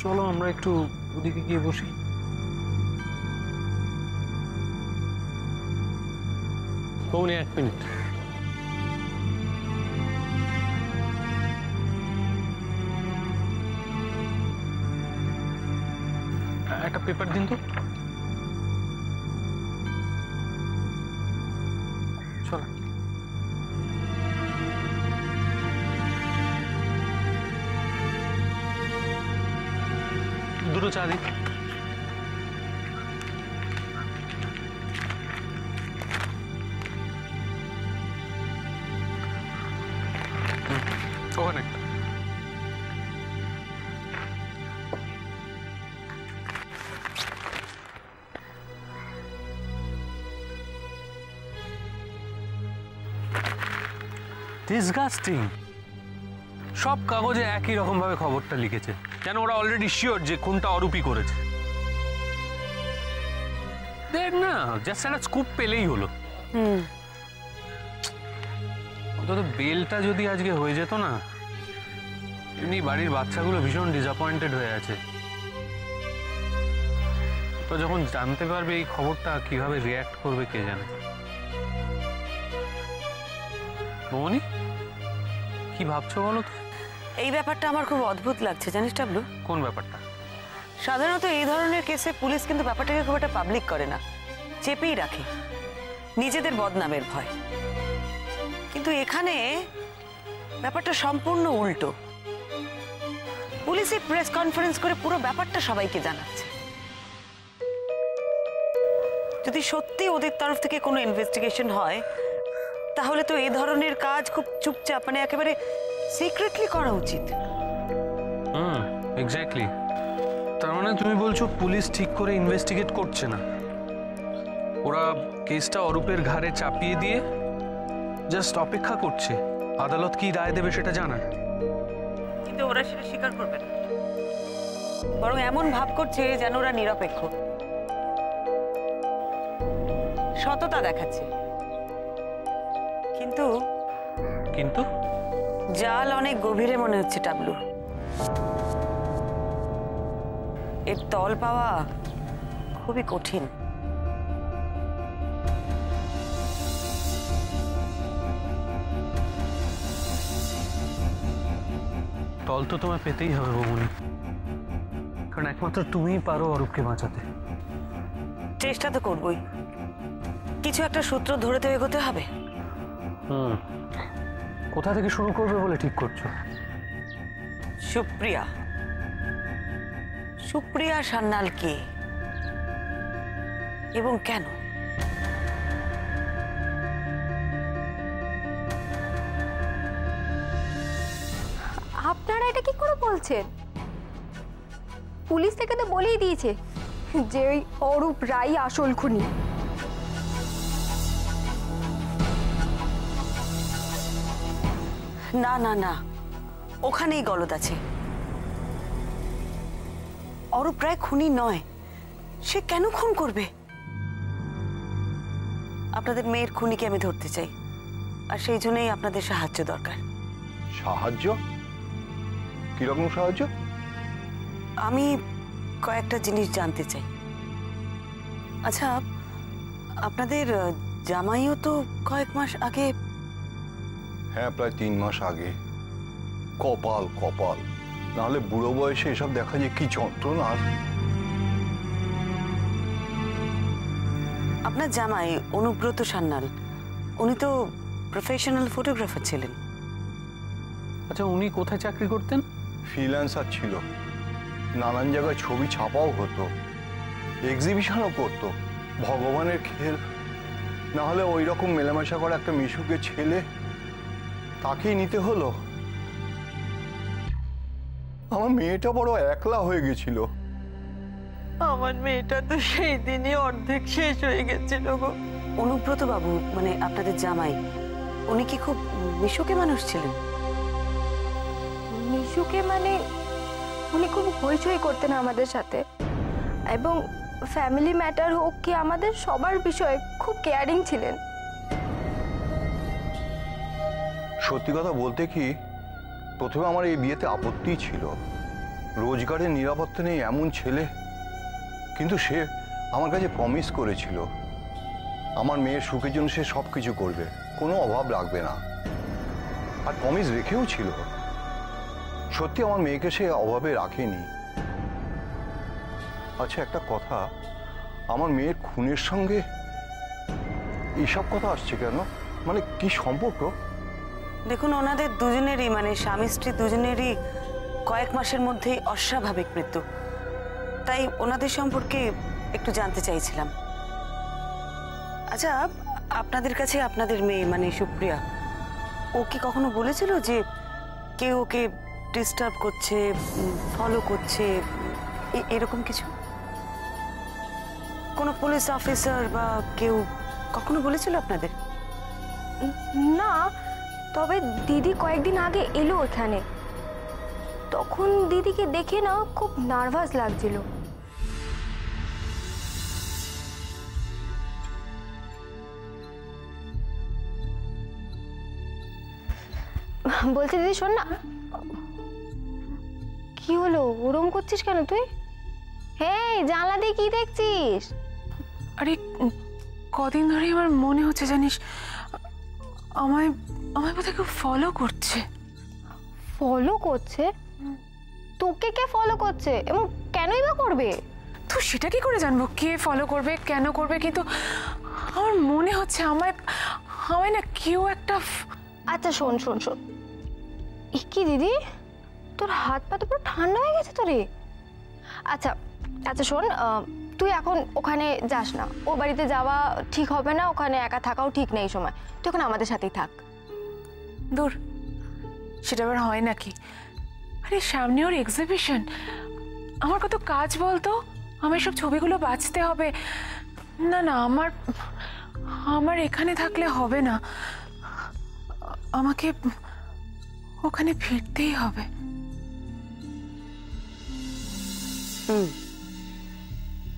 চলো আমরা একটু ওদিকে গিয়ে বসি। পৌনে 1 মিনিট। একটা পেপার দিন তো। চলো দুটো চা দিই। ওখানে একটা। ডিসগাস্টিং। সব কাগজে একই রকম ভাবে খবরটা লিখেছে, যেন ওরা অলরেডি শিওর যে কোনটা অরূপী করেছে। দেখ না, জাস্ট একটা স্কুপ পেলেই হলো। অন্তত বেলটা যদি আজকে হয়ে যেত না। এমনি বাড়ির বাচ্চাগুলো ভীষণ ডিসঅ্যাপয়েন্টেড হয়ে আছে। তো যখন জানতে পারবে এই খবরটা কিভাবে রিয়্যাক্ট করবে কে জানে। মনি, কি ভাবছো বলো তো? এই ব্যাপারটা আমার খুব অদ্ভুত লাগছে, জানিস টাবলু? কোন ব্যাপারটা? সাধারণত এই ধরনের কেসে পুলিশ কিন্তু ব্যাপারটাকে খুব একটা পাবলিক করে না, চেপেই রাখে, নিজেদের বদনামের ভয়। কিন্তু এখানে ব্যাপারটা সম্পূর্ণ উল্টো। পুলিশই প্রেস কনফারেন্স করে পুরো ব্যাপারটা সবাইকে জানাচ্ছে। যদি সত্যি ওদের তরফ থেকে কোনো ইনভেস্টিগেশন হয়, তাহলে তো এই ধরনের কাজ খুব চুপচাপ, মানে একেবারে সিক্রেটলি করা উচিত। এক্স্যাক্টলি। তার মানে তুমি বলছো পুলিশ ঠিক করে ইনভেস্টিগেট করছে না, ওরা কেসটা অরূপের ঘাড়ে চাপিয়ে দিয়ে জাস্ট অপেক্ষা করছে আদালত কি রায় দেবে সেটা জানার। কিন্তু ওরা সেটা স্বীকার করবে না, বরং এমন ভাব করছে যেন ওরা নিরপেক্ষ, সততা দেখাচ্ছে। কিন্তু কিন্তু জাল অনেক গভীরে মনে হচ্ছে টাবলু। এর তল পাওয়া খুবই কঠিন। তল তো তোমায় পেতেই হবে বৌমনি, কারণ একমাত্র তুমিই পারো অরূপকে বাঁচাতে। চেষ্টা তো করবই, কিছু একটা সূত্র ধরে তো এগোতে হবে। কোথা থেকে শুরু করবে বলে ঠিক করছো? সুপ্রিয়া। সুপ্রিয়া সান্যাল কে এবং কেন? আপনারা এটা কি করে বলছেন? পুলিশ থেকে তো বলেই দিয়েছে যে ওই অরূপ রাই আসল খুনি। না না না, ওখানেই গলদ আছে। অরূপ রায় খুনি নয়, সে কেন খুন করবে? আপনাদের মেয়ের খুনিকে আমি ধরতে চাই, আর সেই জন্যই আপনাদের সাহায্য দরকার। সাহায্য? কিরকম সাহায্য? আমি কয়েকটা জিনিস জানতে চাই। আচ্ছা, আপনাদের জামাইও তো কয়েক মাস আগে। হ্যাঁ, প্রায় 3 মাস আগে। কপাল কপাল, নাহলে বুড়ো বয়সে এসব দেখা যায় কি যন্ত্রণা। আপনার জামাই অনুব্রত সান্যাল, উনি তো প্রফেশনাল ফটোগ্রাফার ছিলেন। আচ্ছা, উনি কোথায় চাকরি করতেন? ফ্রিল্যান্সার ছিল, নানান জায়গায় ছবি ছাপাও হতো, এক্সিবিশনও করতো। ভগবানের খেল, না হলে ওই রকম মেলামেশা করা একটা মিশুকে ছেলে, তাকেই নিতে হলো। আমার মেয়েটা বড় একলা হয়ে গেছিল। আমার মেয়েটা তো সেই দিনই অর্ধেক শেষ হয়ে গেছিল গো। অনুব্রত বাবু, মানে আপনাদের জামাই, উনি কি খুব মিশুকে মানুষ ছিলেন? মিশুকে মানে উনি খুব হইচই করতেন আমাদের সাথে, এবং ফ্যামিলি ম্যাটার হোক কি আমাদের সবার বিষয়ে খুব কেয়ারিং ছিলেন। সত্যি কথা বলতে কি, প্রথমে আমার এই বিয়েতে আপত্তি ছিল। রোজগারের নিরাপত্তা নেই এমন ছেলে, কিন্তু সে আমার কাছে প্রমিস করেছিল আমার মেয়ের সুখের জন্য সে সব কিছু করবে, কোনো অভাব রাখবে না, আর প্রমিস রেখেও ছিল। সত্যি আমার মেয়েকে সে অভাবে রাখেনি। আচ্ছা একটা কথা, আমার মেয়ের খুনের সঙ্গে এইসব কথা আসছে কেন? মানে কি সম্পর্ক? দেখুন, ওনাদের দুজনেরই মানে স্বামী স্ত্রী দুজনেরই কয়েক মাসের মধ্যেই অস্বাভাবিক মৃত্যু, তাই ওনাদের সম্পর্কে একটু জানতে চাইছিলাম। আচ্ছা, আপনাদের কাছে আপনাদের মেয়ে মানে সুপ্রিয়া, ও কি কখনো বলেছিল যে কেউ ওকে ডিস্টার্ব করছে, ফলো করছে, এরকম কিছু? কোনো পুলিশ অফিসার বা কেউ কখনো বলেছিল আপনাদের? না, তবে দিদি কয়েকদিন আগে এলো এখানে, তখন দিদিকে দেখে না খুব নার্ভাস লাগছিল। বলছি দিদি শোন না। কি হলো, ওরম করছিস কেন তুই? হেই, জানলা দিয়ে কি দেখছিস? আরে কদিন ধরে আমার মনে হচ্ছে জানিস, আমায় আমায় বোধহয় কেউ ফলো করছে। ফলো করছে? তোকে কে ফলো করছে এবং কেনই বা করবে? তো সেটা কি করে জানবো কে ফলো করবে, কেন করবে? কিন্তু আমার মনে হচ্ছে আমায় আমায় না কেউ একটা আচ্ছা শোন শোন শোন, কি দিদি, তোর হাত পা তো পুরো ঠান্ডা হয়ে গেছে তোরে। আচ্ছা আচ্ছা শোন, তুই এখন ওখানে যাস না, ও বাড়িতে যাওয়া ঠিক হবে না, ওখানে একা থাকাও ঠিক নেই সময়, তুই এখন আমাদের সাথেই থাক। দূর, সেটা আবার হয় নাকি? আরে সামনে ওর এক্সিবিশন, আমার কত কাজ বলতো, আমার সব ছবিগুলো বাঁচতে হবে। না না, আমার এখানে থাকলে হবে না, আমাকে ওখানে ফিরতেই হবে।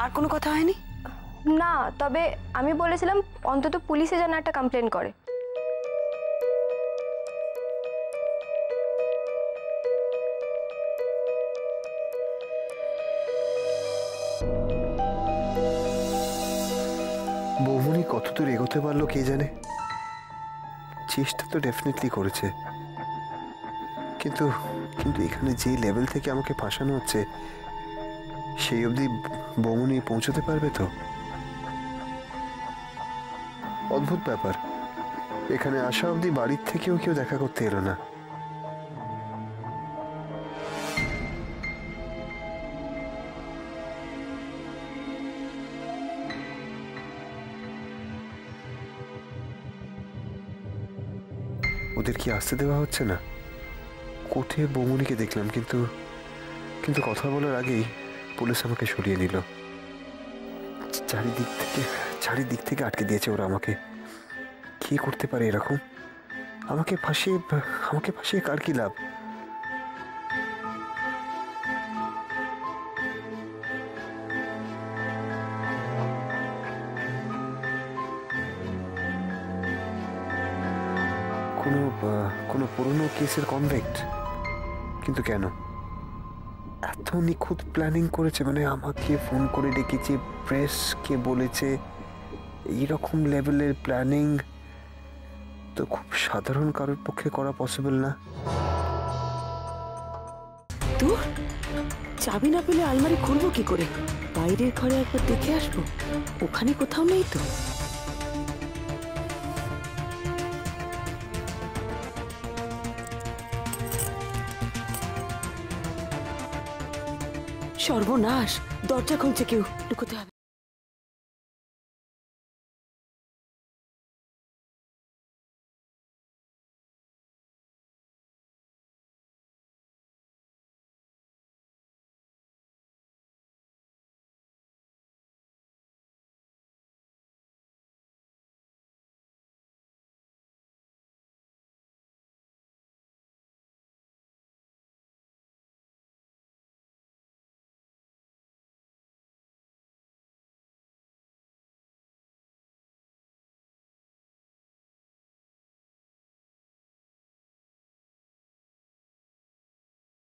আর কোনো কথা হয়নি? না, তবে আমি বলেছিলাম অন্তত পুলিশে যেন একটা কমপ্লেন করে। বৌমনি কতদূর এগোতে পারলো কে জানে। চেষ্টা তো ডেফিনেটলি করেছে, কিন্তু কিন্তু এখানে যে লেভেল থেকে আমাকে ফাঁসানো হচ্ছে সেই অবধি বৌমনি পৌঁছতে পারবে তো? অদ্ভুত ব্যাপার, এখানে আসা অবধি বাড়ির থেকেও কেউ দেখা করতে এলো না। ওদের কি আসতে দেওয়া হচ্ছে না? কোর্টে বৌমনিকে দেখলাম, কিন্তু কিন্তু কথা বলার আগেই পুলিশ আমাকে সরিয়ে নিল। চারিদিক থেকে আটকে দিয়েছে ওরা আমাকে। কি করতে পারে এরকম? আমাকে ফাঁসিয়ে কার কি লাভ? কোনো পুরনো কেসের কনভিক্ট, কিন্তু কেন এত নিখুঁত প্ল্যানিং করেছে? মানে আমাকে ফোন করে ডেকেছে, প্রেসকে বলেছে, এইরকম লেভেলের প্ল্যানিং তো খুব সাধারণ কারোর পক্ষে করা পসিবল না। দূর, চাবি না পেলে আলমারি খুলবো কি করে? বাইরের ঘরে একবার দেখে আসবো, ওখানে কোথাও নেই তো। সর্বনাশ, দরজা খুলছে কেউ, লুকোতে হবে।